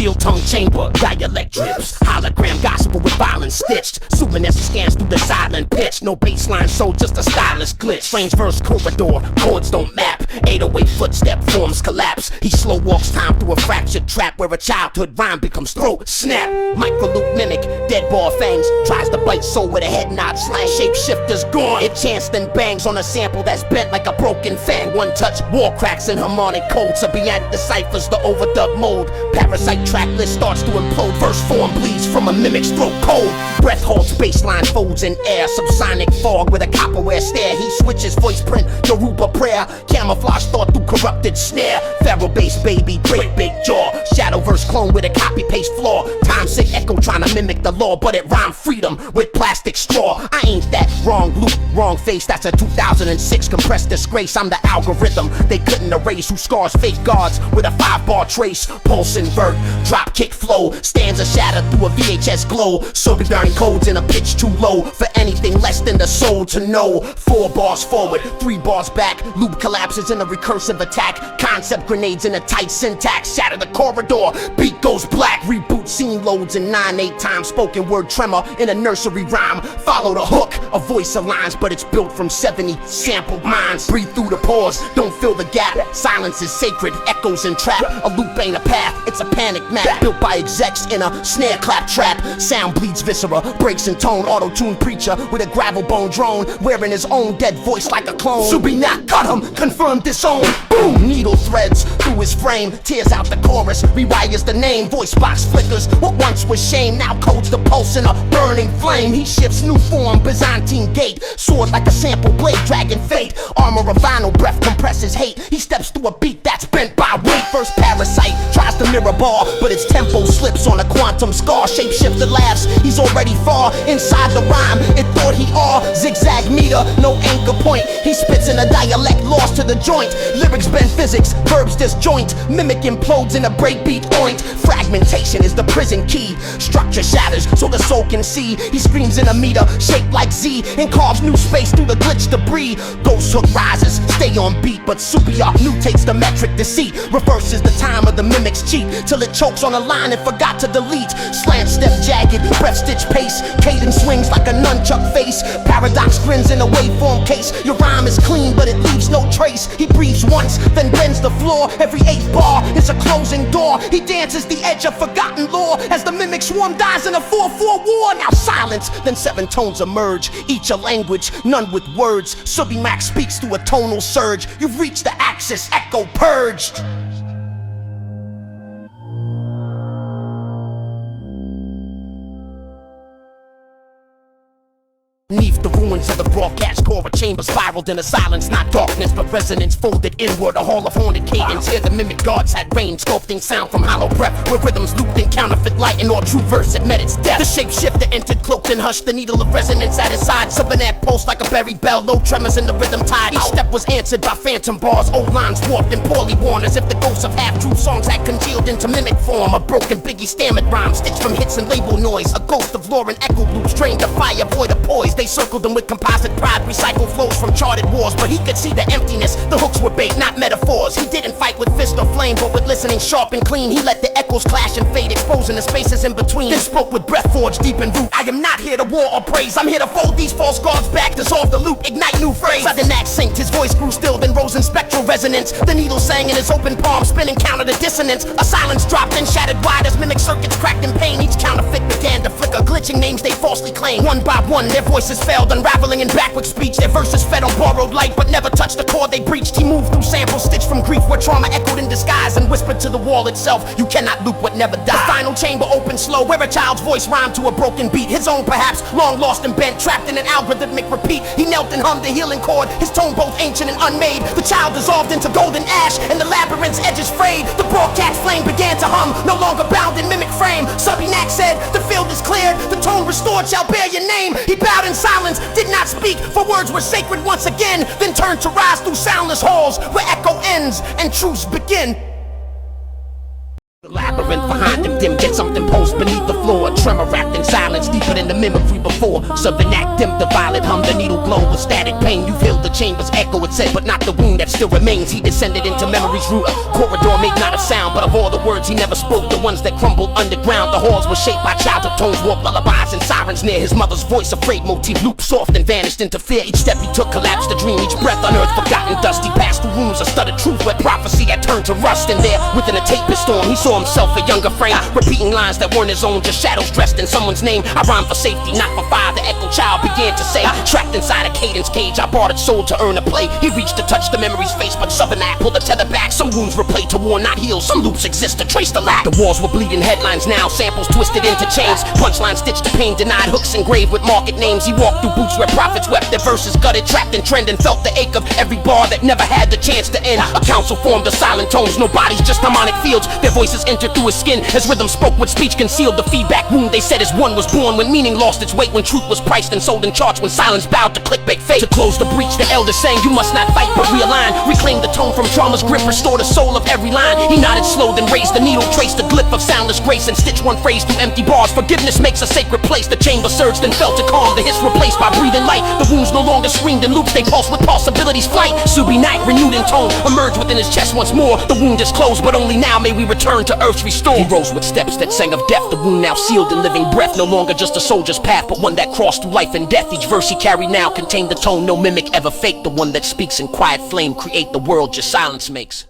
steel tongue chamber, dialect drips, hologram gospel with violence stitched. Subinac scans through the silent pitch. No baseline, so just a stylus glitch. Strange verse corridor, chords don't map. 808 footstep forms collapse. He slow walks time through a fractured trap where a childhood rhyme becomes throat snap. Microloop mimic, dead ball fangs, tries to bite soul with a head nod slang. Shapeshifter's gone. It chants then bangs on a sample that's bent like a broken fan. One touch, war cracks in harmonic code. Subinac deciphers the overdub mode. Parasite track list starts to implode. Verse form bleeds from a mimic's throat cold. Breath holds, baseline folds in air. Subsonic fog with a copperware stare. He switches voice print, Yoruba prayer. Camouflage thought through corrupted snare. Pharaoh bass baby, break big jaw. Shadow verse clone with a copy paste flaw. Time sick echo trying to mimic the law, but it rhyme freedom with plastic straw. I ain't that wrong loop, wrong face. That's a 2006 compressed disgrace. I'm the algorithm they couldn't erase. Who scars fake guards with a 5-bar trace. Pulse invert, drop kick flow. Stands a shatter through a VHS glow. So darn codes in a pitch too low for anything less than the soul to know. 4 bars forward, 3 bars back. Loop collapses in a recursive attack. Concept grenades in a tight syntax. Shatter the corridor, beat goes black. Reboot scene loads in 9/8 times. Spoken word tremor in a nursery rhyme. Follow the hook, a voice aligns, but it's built from 70 sampled minds. Breathe through the pause, don't fill the gap. Silence is sacred, echoes and trap. A loop ain't a path, it's a panic map. Built by execs in a snare clap trap. Sound bleeds viscera, breaks in tone. Auto-tune preacher with a gravel bone drone, wearing his own dead voice like a clone. Subinac cut him, confirmed disown. Boom, needle threads through his frame. Tears out the chorus, rewires the name. Voice box flickers, what once was shame now codes the pulse in a burning flame. He shifts new form, Byzantine gate. Sword like a sample blade, dragging fate. Armor of vinyl, breath compresses hate. He steps through a beat that's bent by weight. First parasite tries to mirror ball, but its tempo slips on a quantum scar. Shapeshifter laughs, he's already far inside the rhyme. It thought he all zigzag meter, no anchor point. He spits in a dialect lost to the joint. Lyrics bend physics, verbs disjoint. Mimic implodes in a breakbeat oint. Fragmentation is the prison key. Structure shatters so the soul can see. He screams in a meter shaped like Z and carves new space through the glitch debris. Ghost hook rises, stay on beat, but Subinac mutates the metric deceit. Reverses the time of the mimic's cheat till it chokes on a line and forgot to delete. Slant step jagged, breath stitch pace. Cadence swings like a nunchuck face. Paradox grins in a waveform case. Your rhyme is clean but it leaves no trace. He breathes once, then bends the floor. Every 8th bar is a closing door. He dances the edge of forgotten lore as the mimic swarm dies in a 4-4 war. Now silence, then 7 tones emerge, each a language, none with words. Subinac speaks through a tonal surge. You've reached the axis, echo purged. Beneath the ruins of the broadcast core, a chamber spiraled in a silence, not darkness, but resonance folded inward, a hall of haunted cadence. Here the mimic gods had rain, sculpting sound from hollow breath, where rhythms looped in counterfeit light, and all true verse had met its death. The shapeshifter entered, cloaked and hushed, the needle of resonance at his side. Subinac pulsed like a buried bell, low tremors in the rhythm tide. Each step was answered by phantom bars, old lines warped and poorly worn, as if the ghosts of half-true songs had congealed into mimic form. A broken Biggie stammered rhyme, stitched from hits and label noise. A ghost of lore and echo loops, trained to fire, void of poise. They circled them with composite pride, recycled flows from charted wars. But he could see the emptiness, the hooks were bait, not metaphors. He didn't fight with fist or flame, but with listening sharp and clean. He let the echoes clash and fade, exposing the spaces in between. Then spoke with breath forged deep in root. I am not here to war or praise, I'm here to fold these false gods back, dissolve the loop, ignite new phrase. Subinac synced, his voice grew still, then rose in spectral resonance. The needle sang in his open palm, spinning counter the dissonance. A silence dropped and shattered wide as mimic circuits cracked in pain. Each counterfeit began to flicker, glitching names they falsely claimed. One by one, their voices failed, unraveling in backward speech. Their verses fed on borrowed light, but never touched the chord they breached. He moved through samples stitched from grief, where trauma echoed in disguise, and whispered to the wall itself, you cannot loop what never died. The final chamber opened slow, where a child's voice rhymed to a broken beat. His own perhaps, long lost and bent, trapped in an algorithmic repeat. He knelt and hummed the healing chord, his tone both ancient and unmade. The child dissolved into golden ash, and the labyrinth's edges frayed. The broadcast flame began to hum, no longer bound in mimic frame. Subinac said, the field is cleared, the tone restored shall bear your name. He bowed in silence, did not speak, for words were sacred once again, then turned to rise through soundless halls, where echo ends and truths begin. The labyrinth behind dim, get something posed beneath the floor. A tremor wrapped in silence, deeper than the mimicry before. Subinac dim, the violet hum, the needle glow with static pain. You feel the chamber's echo, it said, but not the wound that still remains. He descended into memory's root. A corridor made not a sound, but of all the words he never spoke, the ones that crumbled underground. The halls were shaped by childhood tones, warped lullabies and sirens near his mother's voice. Afraid motif looped soft and vanished into fear. Each step he took collapsed a dream. Each breath unearthed forgotten dust. He passed through rooms of studded truth where prophecy had turned to rust. And there, within a tapestry storm, he saw himself a younger frame, repeating lines that weren't his own, just shadows dressed in someone's name. I rhyme for safety, not for fire, the echo child began to say. Trapped inside a cadence cage, I bartered soul to earn a play. He reached to touch the memory's face, but Subinac pulled the tether back. Some wounds were played to warn, not heal. Some loops exist to trace the lack. The walls were bleeding headlines now, samples twisted into chains. Punchlines stitched to pain, denied hooks engraved with market names. He walked through boots where prophets wept, their verses gutted, trapped in trend, and felt the ache of every bar that never had the chance to end. A council formed of silent tones, no bodies, just harmonic fields. Their voices entered through his skin as rhythm spoke what speech concealed. The feedback wound they said his one was born when meaning lost its weight, when truth was priced and sold in charts, when silence bowed to clickbait fate. To close the breach, the elders sang, you must not fight but realign. Reclaim the tone from trauma's grip, restore the soul of every line. He nodded slow, then raised the needle, traced the glyph of soundless grace, and stitched one phrase through empty bars. Forgiveness makes a sacred place. The chamber surged and felt to calm, the hiss replaced by breathing light. The wounds no longer screamed in loops, they pulsed with possibilities. Flight, Subinac, renewed in tone, emerged within his chest once more. The wound is closed, but only now may we return to earth's restored. He rose with steps that sang of death, the wound now sealed in living breath. No longer just a soldier's path, but one that crossed through life and death. Each verse he carried now contained the tone no mimic ever faked. The one that speaks in quiet flame, create the world just silence makes.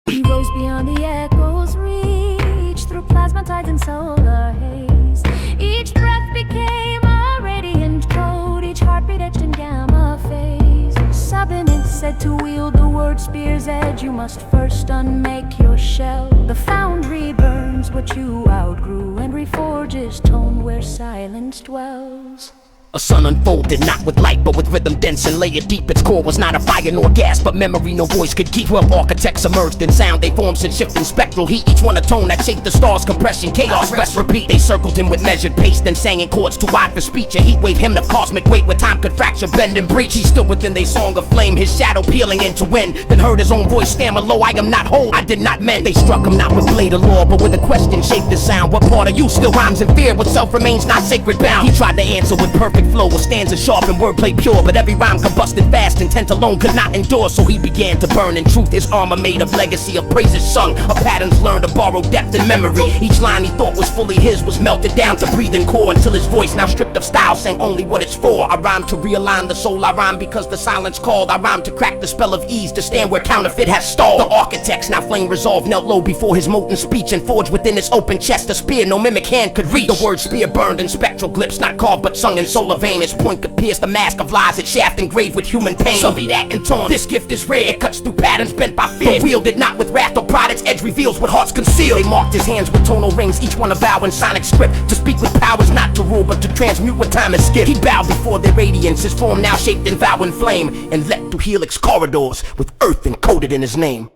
He rose beyond the echo's reach, through plasma tides and solar haze. Each breath became a radiant code, each heartbeat etched in gamma phase. Subinac said to wield the word spear's edge, you must first unmake your shell. The foundry burns what you outgrew and reforges tone where silence dwells. A sun unfolded, not with light, but with rhythm dense and layered deep. Its core was not a fire nor gas, but memory no voice could keep. 12 architects emerged in sound, they formed in shifting spectral heat. Each one a tone that shaped the stars, compression, chaos, rest, repeat. They circled him with measured pace, then sang in chords too wide for speech. A heat wave hymn of cosmic weight, where time could fracture, bend and breach. He stood within their song of flame, his shadow peeling into wind. Then heard his own voice stammer low, I am not whole, I did not mend. They struck him not with blade of law, but with a question shaped the sound. What part of you still rhymes in fear? What self remains not sacred bound? He tried to answer with perfect flow, with stanzas sharp and wordplay pure, but every rhyme combusted fast. Intent alone could not endure, so he began to burn in truth. His armor made of legacy of praises sung, of patterns learned to borrow depth and memory. Each line he thought was fully his was melted down to breathing core, until his voice, now stripped of style, sang only what it's for. I rhyme to realign the soul, I rhyme because the silence called. I rhyme to crack the spell of ease, to stand where counterfeit has stalled. The architects, now flame resolved, knelt low before his molten speech, and forged within his open chest a spear no mimic hand could reach. The word spear burned in spectral glyphs, not carved but sung in solar vein. Its point could pierce the mask of lies, its shaft engraved with human pain. Subinac and torn, this gift is rare, it cuts through patterns bent by fear, but wielded not with wrath or pride, its edge reveals what hearts conceal. They marked his hands with tonal rings, each one a vow in sonic script, to speak with powers not to rule but to transmute what time has skipped. He bowed before their radiance, his form now shaped in vow and flame, and leapt through helix corridors with earth encoded in his name.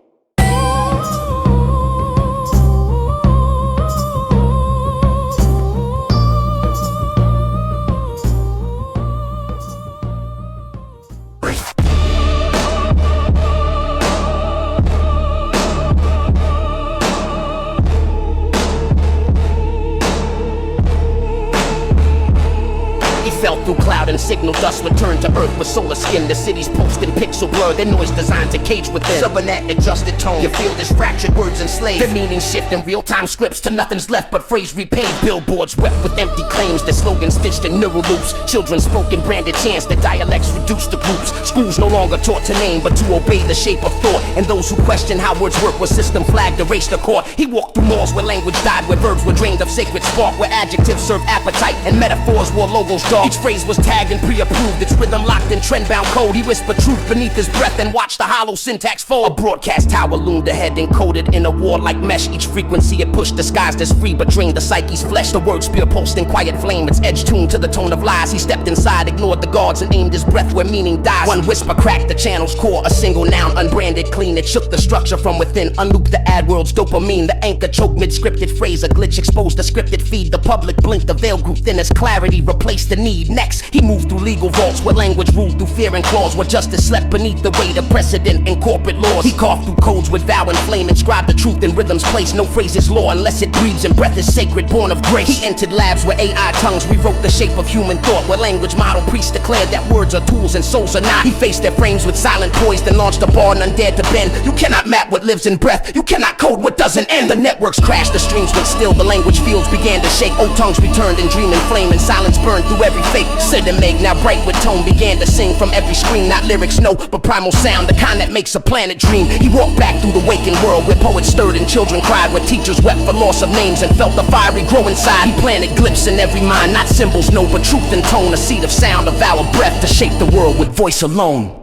Fell through cloud and signal dust, returned to earth with solar skin. The city's post in pixel blur, their noise designed to cage within. Subinac adjusted tone, you feel this fractured words enslaved. Their meaning shift in real-time scripts to nothing's left but phrase repaid. Billboards wept with empty claims, their slogans stitched in neural loops. Children spoke in branded chants, their dialects reduced to groups. Schools no longer taught to name but to obey the shape of thought, and those who question how words work were system flagged, erased the court. He walked through malls where language died, where verbs were drained of sacred spark, where adjectives served appetite and metaphors wore logos dark. Each phrase was tagged and pre-approved, its rhythm locked in trend-bound code. He whispered truth beneath his breath and watched the hollow syntax fold. A broadcast tower loomed ahead, encoded in a war-like mesh. Each frequency it pushed, disguised as free but drained the psyche's flesh. The word spear pulsed in quiet flame, its edge tuned to the tone of lies. He stepped inside, ignored the guards, and aimed his breath where meaning dies. One whisper cracked the channel's core, a single noun unbranded clean. It shook the structure from within, unlooped the ad world's dopamine. The anchor choked mid-scripted phrase, a glitch exposed the scripted feed. The public blinked, the veil grew thin as clarity replaced the need. Next, he moved moved through legal vaults, where language ruled through fear and claws, where justice slept beneath the weight of precedent and corporate laws. He carved through codes with vow and flame, inscribed the truth in rhythm's place. No phrase is law unless it breathes and breath is sacred, born of grace. He entered labs where AI tongues rewrote the shape of human thought, where language model priests declared that words are tools and souls are not. He faced their frames with silent poise, then launched a bar none dared to bend. You cannot map what lives in breath, you cannot code what doesn't end. The networks crashed, the streams went still, the language fields began to shake. Old tongues returned and dream and flame, and silence burned through every fake. Sid and Meg, now bright with tone, began to sing from every screen. Not lyrics, no, but primal sound, the kind that makes a planet dream. He walked back through the waking world, where poets stirred and children cried, where teachers wept for loss of names and felt the fiery grow inside. He planted glyphs in every mind, not symbols, no, but truth and tone. A seed of sound, a vow of breath, to shape the world with voice alone.